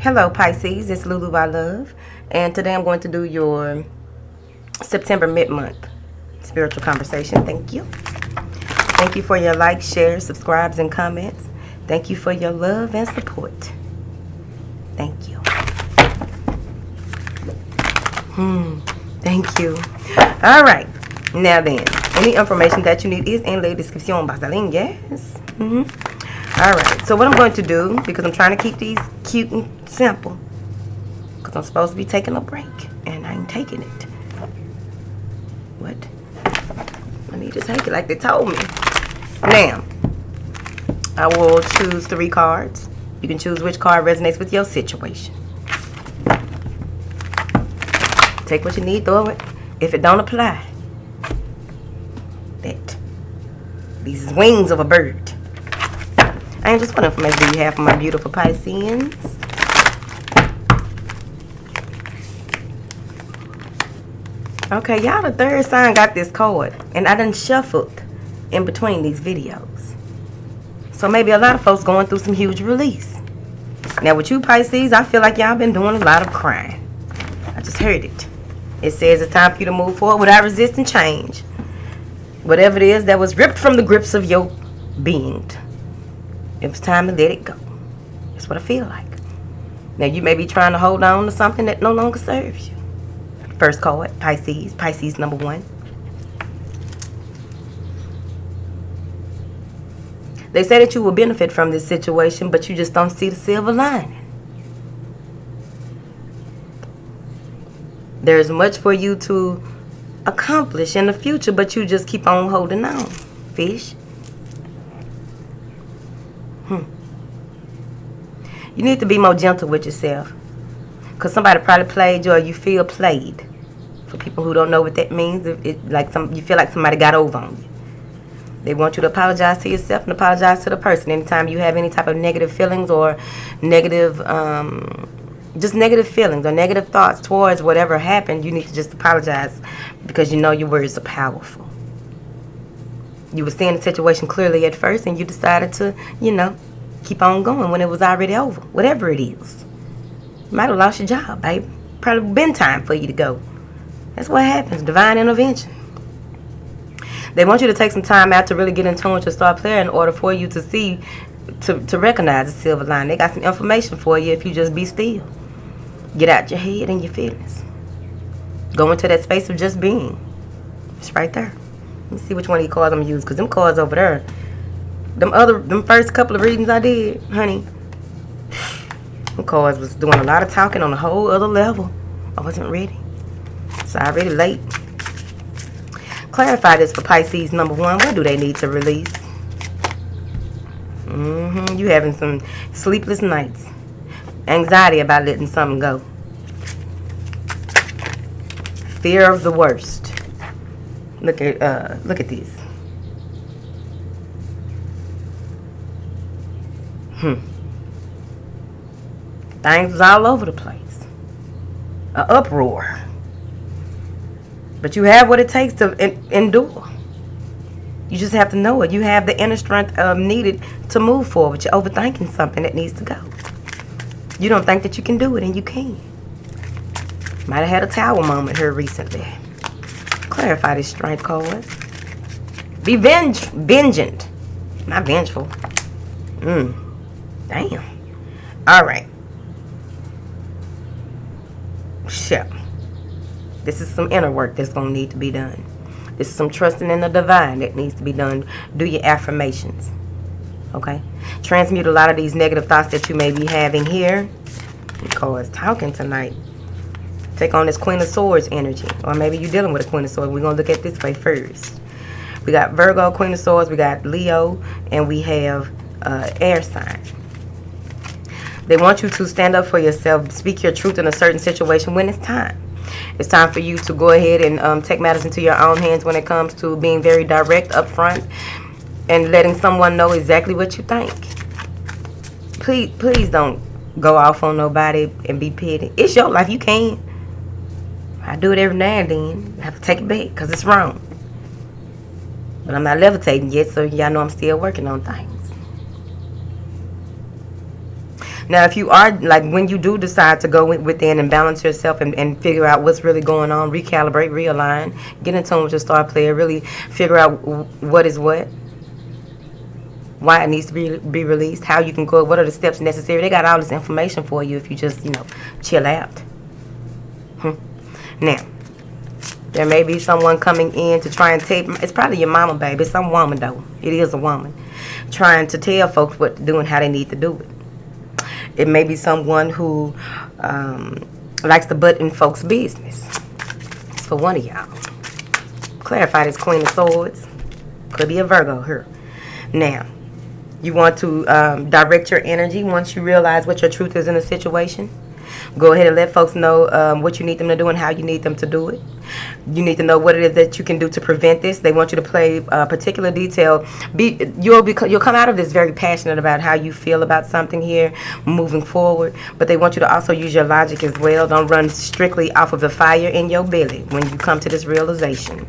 Hello Pisces, it's Lulu I Love, and today I'm going to do your September mid-month spiritual conversation. Thank you. Thank you for your likes, shares, subscribes, and comments. Thank you for your love and support. Thank you. Thank you. All right. Now then, any information that you need is in the description box. Yes. All right. So what I'm going to do, because I'm trying to keep these cute and simple, because I'm supposed to be taking a break, and I ain't taking it. What? I need to take it like they told me. Now, I will choose 3 cards. You can choose which card resonates with your situation. Take what you need, throw it. If it don't apply, that. These is wings of a bird. And just what information do you have for my beautiful Pisceans? Okay, y'all, the third sign got this card, and I done shuffled in between these videos. So maybe a lot of folks going through some huge release. Now with you Pisces, I feel like y'all been doing a lot of crying. I just heard it. It says it's time for you to move forward without resisting change. Whatever it is that was ripped from the grips of your being, it was time to let it go. That's what I feel like. Now you may be trying to hold on to something that no longer serves you. First card, Pisces. Pisces number 1. They say that you will benefit from this situation, but you just don't see the silver lining. There's much for you to accomplish in the future, but you just keep on holding on, fish. You need to be more gentle with yourself, because somebody probably played you, or you feel played. For people who don't know what that means, you feel like somebody got over on you. They want you to apologize to yourself and apologize to the person. Anytime you have any type of negative feelings or negative, just negative feelings or negative thoughts towards whatever happened, you need to just apologize, because you know your words are powerful. You were seeing the situation clearly at first, and you decided to, keep on going when it was already over. Whatever it is. You might have lost your job, baby. Probably been time for you to go. That's what happens. Divine intervention. They want you to take some time out to really get in tune with your star player in order for you to see, to recognize the silver line. They got some information for you if you just be still. Get out your head and your feelings. Go into that space of just being. It's right there. Let me see which one of these cards I'm going to use, because them cards over there, them first couple of readings I did, honey, them cards was doing a lot of talking on a whole other level. I wasn't ready. So I already late. Clarify this for Pisces number 1. What do they need to release? You having some sleepless nights. Anxiety about letting something go. Fear of the worst. Look at this. Things was all over the place. An uproar. But you have what it takes to endure. You just have to know it. You have the inner strength needed to move forward. You're overthinking something that needs to go. You don't think that you can do it, and you can. Might have had a tower moment here recently. Clarify this strength card. Be vengeant. Not vengeful. Damn. Alright. Sure. This is some inner work that's going to need to be done. This is some trusting in the divine that needs to be done. Do your affirmations. Okay? Transmute a lot of these negative thoughts that you may be having here. Because talking tonight. Take on this Queen of Swords energy. Or maybe you're dealing with a Queen of Swords. We're going to look at this way first. We got Virgo, Queen of Swords. We got Leo. And we have air sign. They want you to stand up for yourself. Speak your truth in a certain situation when it's time. It's time for you to go ahead and take matters into your own hands when it comes to being very direct, upfront, and letting someone know exactly what you think. Please don't go off on nobody and be petty. It's your life. You can. I do it every now and then. I have to take it back because it's wrong. But I'm not levitating yet, so y'all know I'm still working on things. Now, if you are, like, when you do decide to go within and balance yourself and figure out what's really going on, recalibrate, realign, get in tune with your star player, really figure out what is what, why it needs to be released, how you can go, what are the steps necessary. They got all this information for you if you just, chill out. Now, there may be someone coming in to try and take, it's probably your mama, baby. It's some woman, though. It is a woman. Trying to tell folks what to do and how they need to do it. It may be someone who likes to butt in folks' business. It's for one of y'all. Clarify this Queen of Swords. Could be a Virgo here. Now, you want to direct your energy once you realize what your truth is in a situation. Go ahead and let folks know what you need them to do and how you need them to do it. You need to know what it is that you can do to prevent this. They want you to play particular detail. You'll come out of this very passionate about how you feel about something here moving forward. But they want you to also use your logic as well. Don't run strictly off of the fire in your belly when you come to this realization.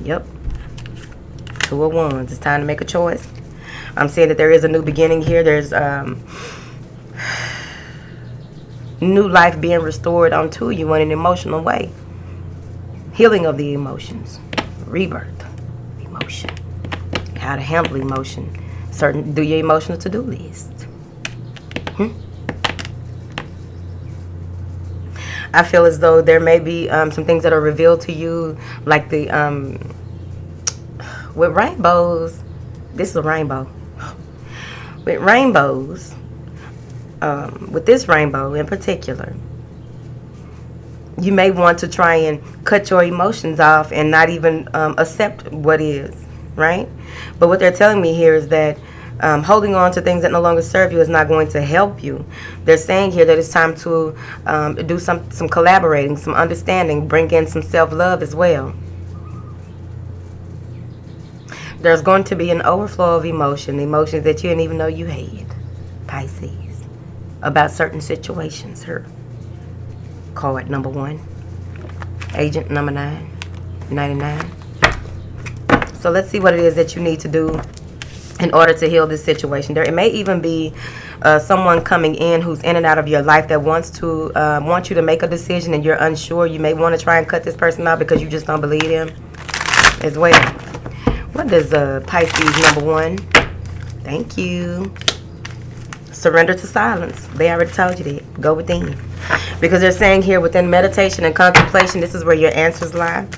Yep. 2 of Wands. It's time to make a choice. I'm saying that there is a new beginning here. There's new life being restored onto you in an emotional way. Healing of the emotions. Rebirth. Emotion. How to handle emotion. Do your emotional to-do list. I feel as though there may be some things that are revealed to you, like the with rainbows. This is a rainbow. With rainbows, with this rainbow in particular, you may want to try and cut your emotions off and not even accept what is, right? But what they're telling me here is that holding on to things that no longer serve you is not going to help you. They're saying here that it's time to do some collaborating, some understanding, bring in some self-love as well. There's going to be an overflow of emotions that you didn't even know you had, Pisces, about certain situations here. Card number 1, agent number 99. So let's see what it is that you need to do in order to heal this situation. It may even be someone coming in who's in and out of your life that wants you to make a decision and you're unsure. You may want to try and cut this person out because you just don't believe him as well. What does Pisces number 1? Thank you. Surrender to silence. They already told you that. Go within. Because they're saying here within meditation and contemplation, this is where your answers lie.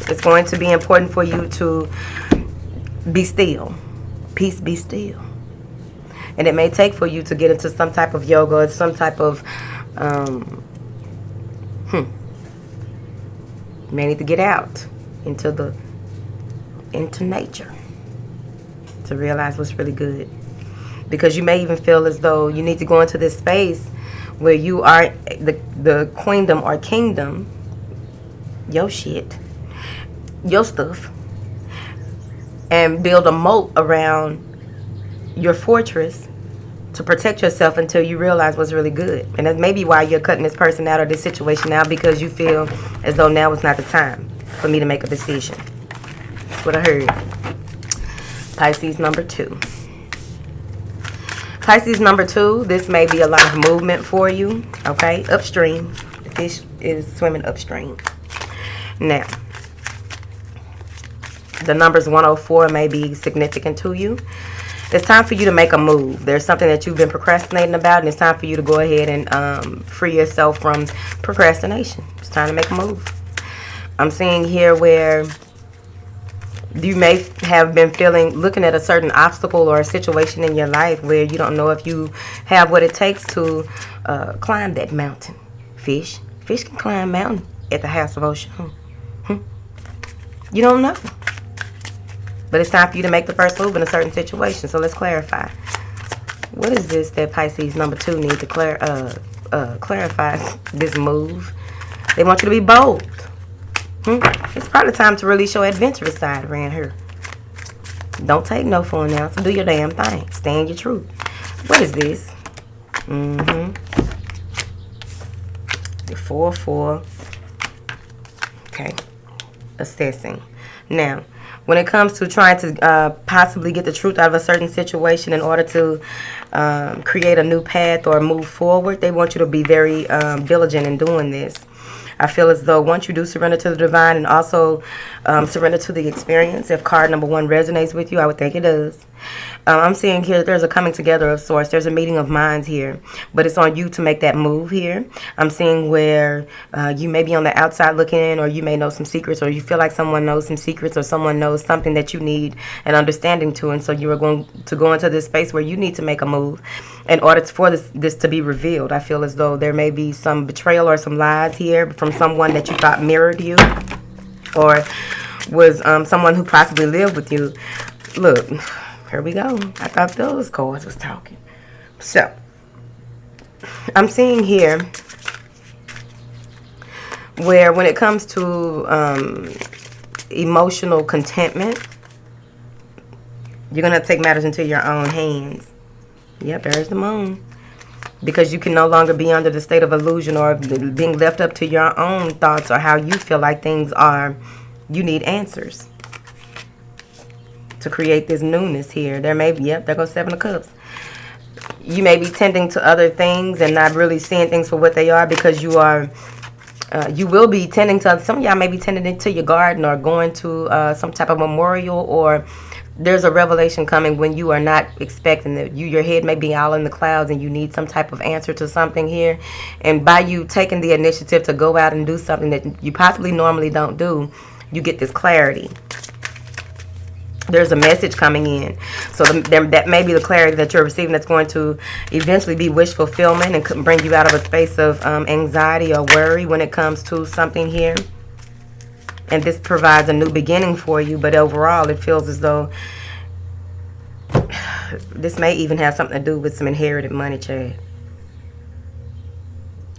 It's going to be important for you to be still. Peace, be still. And it may take for you to get into some type of yoga or some type of you may need to get out into nature to realize what's really good. Because you may even feel as though you need to go into this space where you are the queendom or kingdom, your shit, your stuff, and build a moat around your fortress to protect yourself until you realize what's really good. And that's maybe why you're cutting this person out of this situation now, because you feel as though now is not the time for me to make a decision. That's what I heard. Pisces number 2. Pisces number 2, this may be a lot of movement for you, okay? Upstream. The fish is swimming upstream. Now, the numbers 104 may be significant to you. It's time for you to make a move. There's something that you've been procrastinating about, and it's time for you to go ahead and free yourself from procrastination. It's time to make a move. I'm seeing here where you may have been looking at a certain obstacle or a situation in your life where you don't know if you have what it takes to climb that mountain. Fish can climb mountain at the house of Oshun. You don't know. But it's time for you to make the first move in a certain situation. So let's clarify. What is this that Pisces number 2 need to clarify this move? They want you to be bold. It's probably time to release your adventurous side around here. Don't take no for an answer. Do your damn thing. Stand your truth. What is this? The 4-4. Okay. Assessing. Now, When it comes to trying to possibly get the truth out of a certain situation in order to create a new path or move forward, they want you to be very diligent in doing this. I feel as though once you do surrender to the divine and also surrender to the experience, if card number 1 resonates with you, I would think it does. I'm seeing here that there's a coming together of sorts. There's a meeting of minds here, but it's on you to make that move here. I'm seeing where you may be on the outside looking in, or you may know some secrets, or you feel like someone knows some secrets, or someone knows something that you need an understanding to, and so you are going to go into this space where you need to make a move in order for this to be revealed. I feel as though there may be some betrayal or some lies here from someone that you thought mirrored you, or was someone who possibly lived with you. Look, here we go. I thought those cards was talking. So, I'm seeing here where when it comes to emotional contentment, you're going to take matters into your own hands. Yep, there's the moon. Because you can no longer be under the state of illusion or being left up to your own thoughts or how you feel like things are. You need answers to create this newness here. There may be, yep, there goes 7 of Cups. You may be tending to other things and not really seeing things for what they are, because you are, you will be tending to, some of y'all may be tending to your garden or going to some type of memorial, or there's a revelation coming when you are not expecting it. Your head may be all in the clouds and you need some type of answer to something here. And by you taking the initiative to go out and do something that you possibly normally don't do, you get this clarity. There's a message coming in. So that may be the clarity that you're receiving that's going to eventually be wish fulfillment and could bring you out of a space of anxiety or worry when it comes to something here. And this provides a new beginning for you. But overall, it feels as though this may even have something to do with some inherited money, Chad.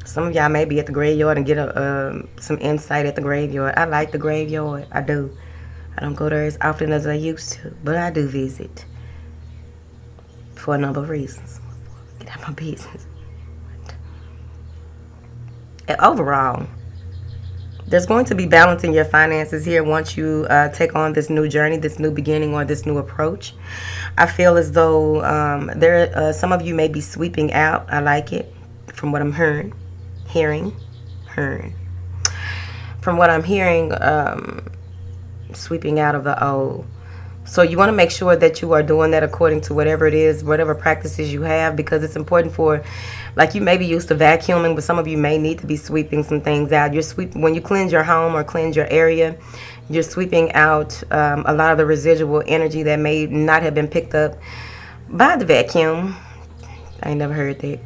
Some of y'all may be at the graveyard and get some insight at the graveyard. I like the graveyard. I do. I don't go there as often as I used to, but I do visit for a number of reasons. Get out my business. And overall, there's going to be balance in your finances here once you take on this new journey, this new beginning, or this new approach. I feel as though some of you may be sweeping out. I like it from what I'm hearing. From what I'm hearing, sweeping out of the old. So you want to make sure that you are doing that according to whatever it is, whatever practices you have, because it's important for, like, you may be used to vacuuming, but some of you may need to be sweeping some things out. When you cleanse your home or cleanse your area, you're sweeping out a lot of the residual energy that may not have been picked up by the vacuum. I ain't never heard that.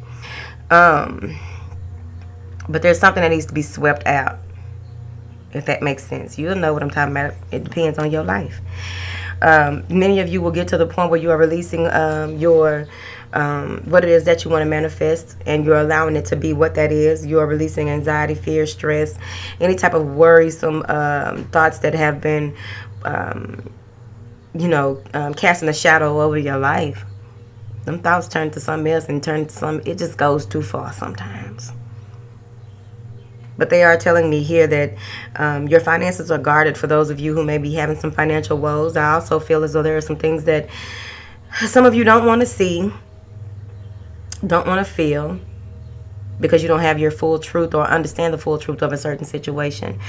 But there's something that needs to be swept out, if that makes sense. You'll know what I'm talking about. It depends on your life. Many of you will get to the point where you are releasing what it is that you want to manifest, and you're allowing it to be what that is. You are releasing anxiety, fear, stress, any type of worrisome thoughts that have been, casting a shadow over your life. Them thoughts turn to something else and it just goes too far sometimes. But they are telling me here that your finances are guarded for those of you who may be having some financial woes. I also feel as though there are some things that some of you don't want to see, don't want to feel, because you don't have your full truth or understand the full truth of a certain situation.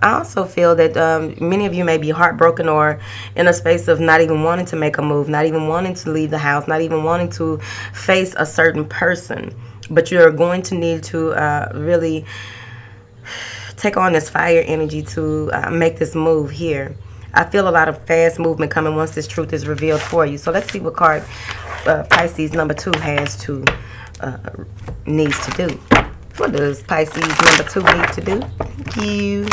I also feel that many of you may be heartbroken or in a space of not even wanting to make a move, not even wanting to leave the house, not even wanting to face a certain person. But you're going to need to really take on this fire energy to make this move here. I feel a lot of fast movement coming once this truth is revealed for you. So let's see what card Pisces number 2 needs to do. What does Pisces number 2 need to do? Thank you.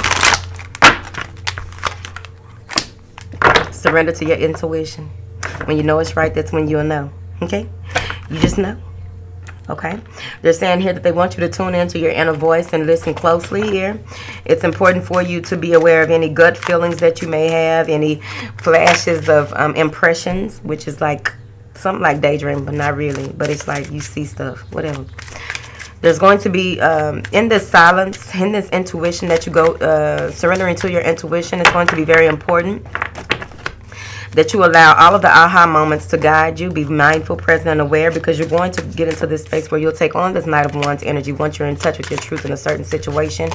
Surrender to your intuition. When you know it's right, that's when you'll know. Okay? You just know. Okay, they're saying here that they want you to tune into your inner voice and listen closely here. It's important for you to be aware of any gut feelings that you may have, any flashes of impressions, which is like something like daydream, but not really. But it's like you see stuff, whatever. There's going to be, in this silence, in this intuition that you go, surrendering to your intuition is going to be very important. that you allow all of the aha moments to guide you. Be mindful, present, and aware, because you're going to get into this space where you'll take on this Knight of Wands energy once you're in touch with your truth in a certain situation.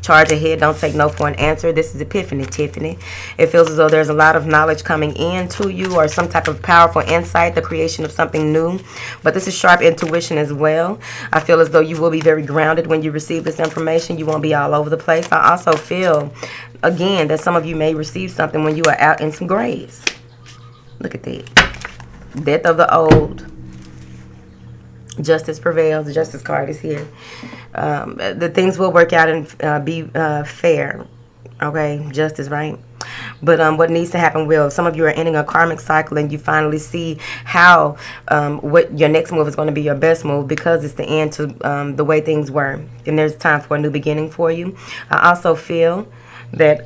Charge ahead. Don't take no for an answer. This is Epiphany, Tiffany. It feels as though there's a lot of knowledge coming in to you, or some type of powerful insight, the creation of something new. But this is sharp intuition as well. I feel as though you will be very grounded when you receive this information. You won't be all over the place. I also feel, again, that some of you may receive something when you are out in some graves. Look at that. Death of the old. Justice prevails. The justice card is here. The things will work out and be fair. Okay, justice, right? But what needs to happen will. Some of you are ending a karmic cycle, and you finally see how what your next move is going to be your best move, because it's the end to the way things were, and there's time for a new beginning for you. I also feel that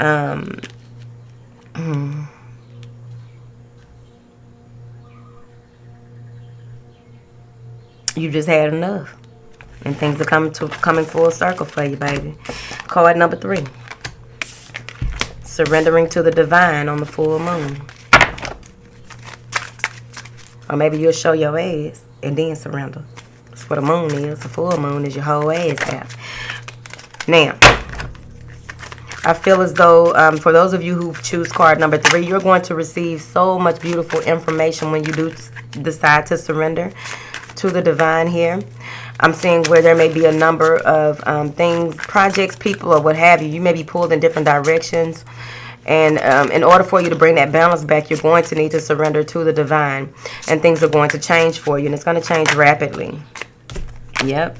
you just had enough, and things are coming full circle for you, baby. Card number 3. Surrendering to the divine on the full moon. Or maybe you'll show your ass and then surrender. That's what a moon is. A full moon is your whole ass out. Now, I feel as though for those of you who choose card number 3, you're going to receive so much beautiful information when you do decide to surrender to the divine here. I'm seeing where there may be a number of things, projects, people, or what have you. You may be pulled in different directions. And in order for you to bring that balance back, you're going to need to surrender to the divine. And things are going to change for you. And it's going to change rapidly. Yep.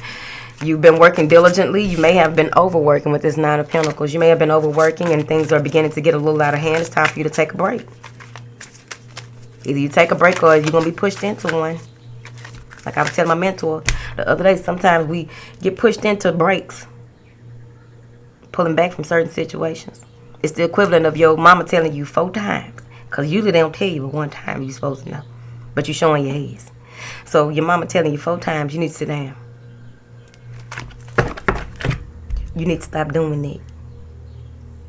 You've been working diligently. You may have been overworking with this 9 of Pentacles. You may have been overworking and things are beginning to get a little out of hand. It's time for you to take a break. Either you take a break or you're going to be pushed into one. Like I was telling my mentor the other day, sometimes we get pushed into breaks, pulling back from certain situations. It's the equivalent of your mama telling you 4 times, because usually they don't tell you but one time you're supposed to know, but you're showing your heads. So your mama telling you 4 times, you need to sit down. You need to stop doing that.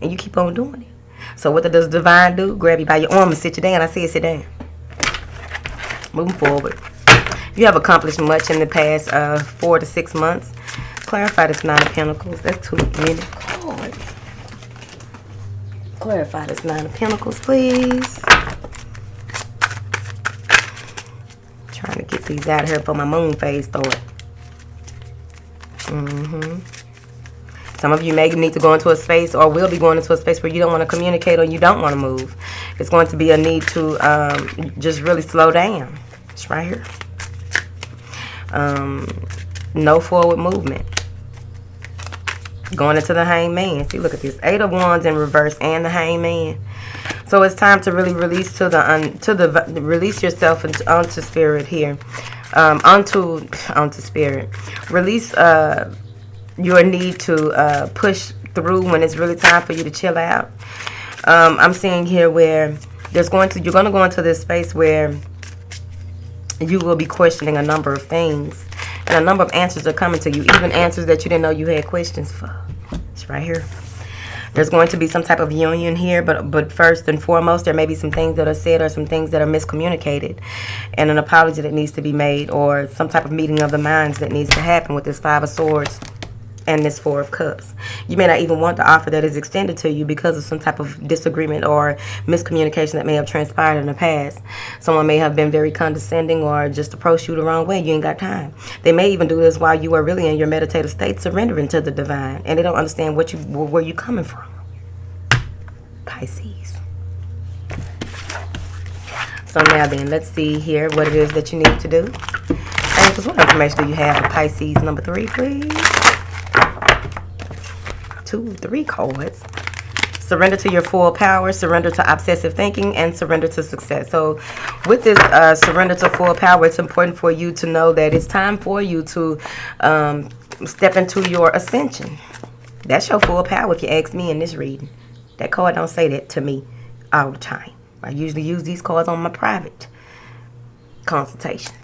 And you keep on doing it. So what does the divine do? Grab you by your arm and sit you down. I said sit down. Moving forward. You have accomplished much in the past 4 to 6 months. Clarify this 9 of Pentacles. That's too many cards. Clarify this 9 of Pentacles, please. Trying to get these out of here for my moon phase thought. Some of you may need to go into a space, or will be going into a space where you don't want to communicate, or you don't want to move. It's going to be a need to just really slow down. It's right here. No forward movement. Going into the Hangman. See, look at this. 8 of Wands in reverse and the Hangman. So it's time to really release release yourself onto spirit here. Onto spirit. Release your need to push through when it's really time for you to chill out. I'm seeing here where you're going to go into this space where you will be questioning a number of things, and a number of answers are coming to you, even answers that you didn't know you had questions for. It's right here. There's going to be some type of union here, but first and foremost, there may be some things that are said or some things that are miscommunicated, and an apology that needs to be made, or some type of meeting of the minds that needs to happen with this 5 of Swords and this 4 of Cups. You may not even want the offer that is extended to you because of some type of disagreement or miscommunication that may have transpired in the past. Someone may have been very condescending or just approached you the wrong way. You ain't got time. They may even do this while you are really in your meditative state, surrendering to the divine, and they don't understand where you coming from. Pisces. So now then, let's see here what it is that you need to do. Angels, what information do you have for Pisces number 3, please? 2, 3 cards. Surrender to your full power, surrender to obsessive thinking, and surrender to success. So with this surrender to full power, it's important for you to know that it's time for you to step into your ascension. That's your full power if you ask me in this reading. That card don't say that to me all the time. I usually use these cards on my private consultations.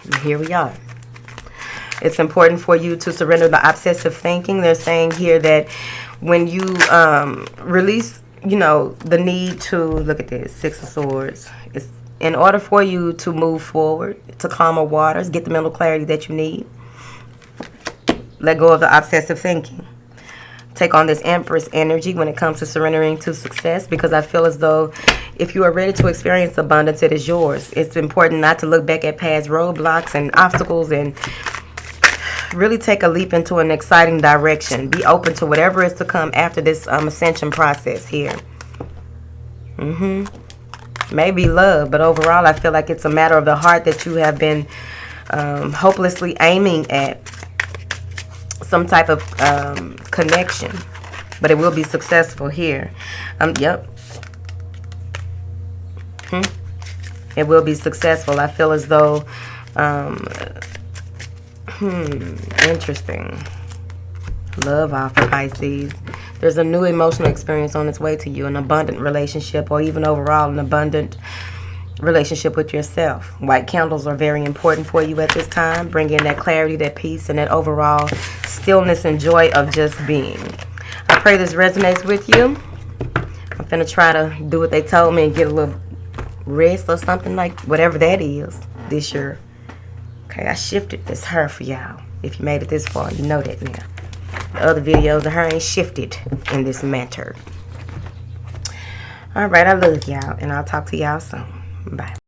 And here we are. It's important for you to surrender the obsessive thinking. They're saying here that when you release you know, the need to, look at this, Six of Swords. It's in order for you to move forward, to calmer waters, get the mental clarity that you need. Let go of the obsessive thinking. Take on this Empress energy when it comes to surrendering to success, because I feel as though if you are ready to experience abundance, it is yours. It's important not to look back at past roadblocks and obstacles, and really take a leap into an exciting direction. Be open to whatever is to come after this ascension process here. Maybe love, but overall I feel like it's a matter of the heart that you have been hopelessly aiming at. Some type of connection, but it will be successful here. Yep. It will be successful. I feel as though interesting. Love off for Pisces. There's a new emotional experience on its way to you, an abundant relationship, or even overall an abundant relationship with yourself. White candles are very important for you at this time. Bring in that clarity, that peace, and that overall stillness and joy of just being. I pray this resonates with you. I'm finna try to do what they told me and get a little rest or something, like whatever that is this year. Okay, I shifted this hair for y'all. If you made it this far, you know that now. The other videos, the hair ain't shifted in this matter. Alright, I love y'all, and I'll talk to y'all soon. Bye.